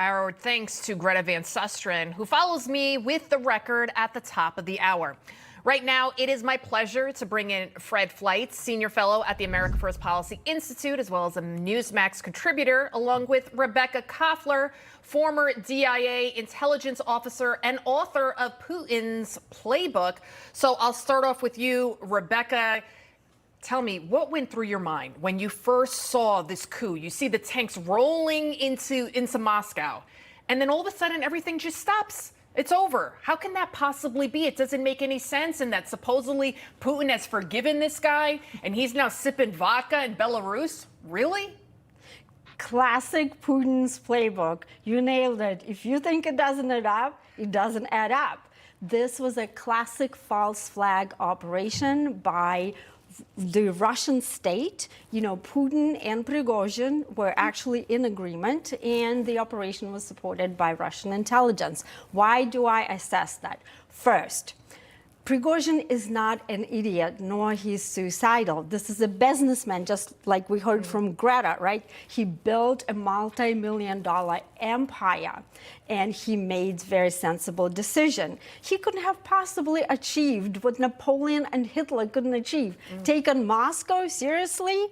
Our thanks to Greta Van Susteren, who follows me with the record at the top of the hour. Right now, it is my pleasure to bring in Fred Fleitz, Senior Fellow at the America First Policy Institute, as well as a Newsmax contributor, along with Rebekah Koffler, former DIA intelligence officer and author of Putin's Playbook. So I'll start off with you, Rebekah. Tell me, what went through your mind when you first saw this coup? You see the tanks rolling into Moscow, and then all of a sudden everything just stops. It's over. How can that possibly be? It doesn't make any sense. And that supposedly Putin has forgiven this guy and he's now sipping vodka in Belarus? Really? Classic Putin's playbook. You nailed it. If you think it doesn't add up, it doesn't add up. This was a classic false flag operation by the Russian state. You know, Putin and Prigozhin were actually in agreement, and the operation was supported by Russian intelligence. Why do I assess that? First, Prigozhin is not an idiot, nor he's suicidal. This is a businessman, just like we heard from Greta, right? He built a multi-million-dollar empire, and he made very sensible decision. He couldn't have possibly achieved what Napoleon and Hitler couldn't achieve. Taken Moscow seriously?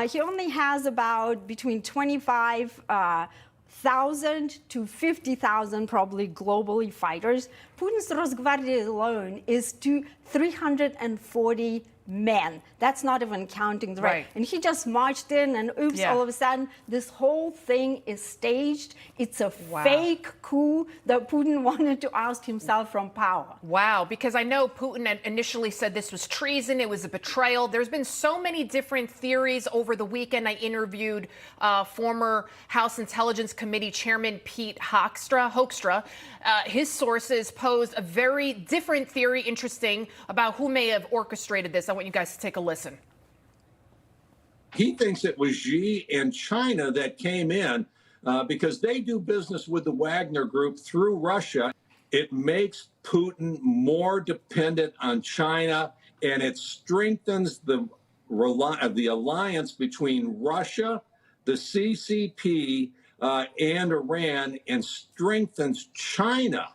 He only has about between 25,000 to 50,000 probably globally fighters. Putin's Rosgvardia alone is 340 men. That's not even counting the right. And he just marched in and oops, all of a sudden, this whole thing is staged. It's a fake coup that Putin wanted to oust himself from power. Wow, because I know Putin had initially said this was treason, it was a betrayal. There's been so many different theories over the weekend. I interviewed former House Intelligence Committee Chairman Pete Hoekstra. His sources posed a very different theory, interesting, about who may have orchestrated this. I want you guys to take a listen. He thinks it was Xi and China that came in because they do business with the Wagner Group through Russia. It makes Putin more dependent on China, and it strengthens the alliance between Russia, the CCP, and Iran, and strengthens China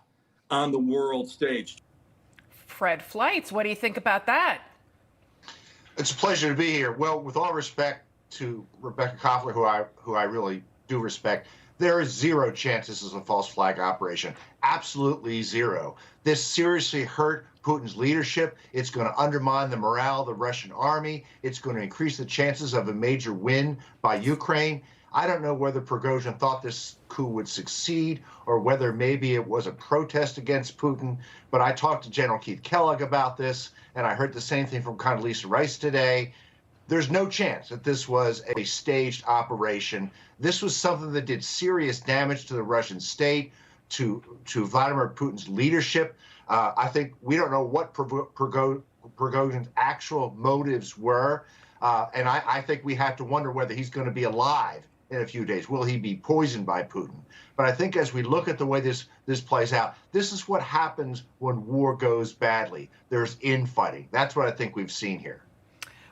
on the world stage. Fred Fleitz, what do you think about that? It's a pleasure to be here. Well, with all respect to Rebekah Koffler, who I really do respect, there is zero chance this is a false flag operation. Absolutely zero. This seriously hurt Putin's leadership. It's going to undermine the morale of the Russian army. It's going to increase the chances of a major win by Ukraine. I don't know whether Prigozhin thought this coup would succeed or whether maybe it was a protest against Putin. But I talked to General Keith Kellogg about this, and I heard the same thing from Condoleezza Rice today. There's no chance that this was a staged operation. This was something that did serious damage to the Russian state, to Vladimir Putin's leadership. I think we don't know what Prigozhin's actual motives were. And I think we have to wonder whether he's going to be alive in a few days. Will he be poisoned by Putin? But I think as we look at the way this plays out, this is what happens when war goes badly. There's infighting. That's what I think we've seen here.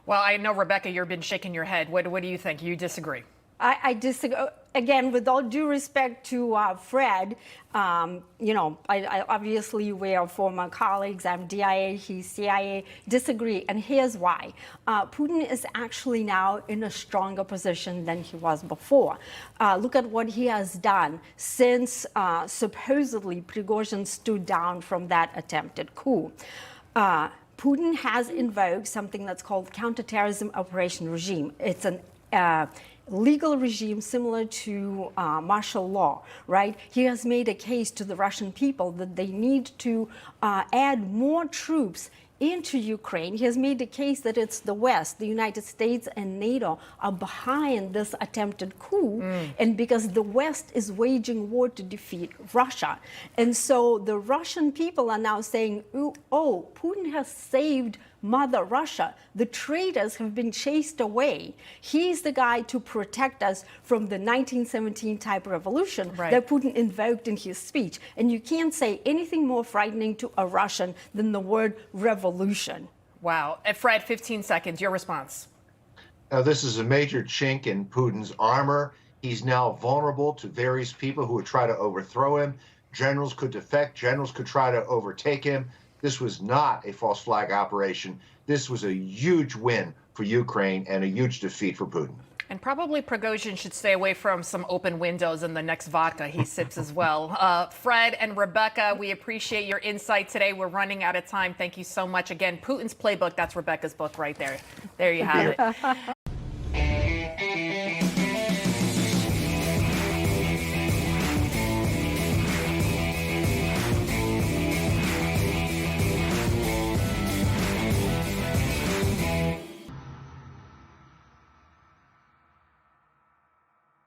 Well, I know, Rebekah, you've been shaking your head. What do you think? You disagree? I disagree. Again, with all due respect to Fred, you know, I obviously we are former colleagues. I'm DIA, he's CIA. Disagree, and here's why. Putin is actually now in a stronger position than he was before. Look at what he has done since supposedly Prigozhin stood down from that attempted coup. Putin has invoked something that's called counterterrorism operation regime. It's an legal regime similar to martial law, right? He has made a case to the Russian people that they need to add more troops into Ukraine. He has made the case that it's the West, the United States and NATO are behind this attempted coup, and because the West is waging war to defeat Russia. And so the Russian people are now saying, oh, Putin has saved Mother Russia. The traitors have been chased away. He's the guy to protect us from the 1917 type revolution that Putin invoked in his speech. And you can't say anything more frightening to a Russian than the word revolution. Wow. Fred, 15 seconds, your response. Now, this is a major chink in Putin's armor. He's now vulnerable to various people who would try to overthrow him. Generals could defect. Generals could try to overtake him. This was not a false flag operation. This was a huge win for Ukraine and a huge defeat for Putin. And probably Prigozhin should stay away from some open windows in the next vodka he sips as well. Fred and Rebekah, we appreciate your insight today. We're running out of time. Thank you so much. Again, Putin's Playbook, that's Rebekah's book right there. There you have it.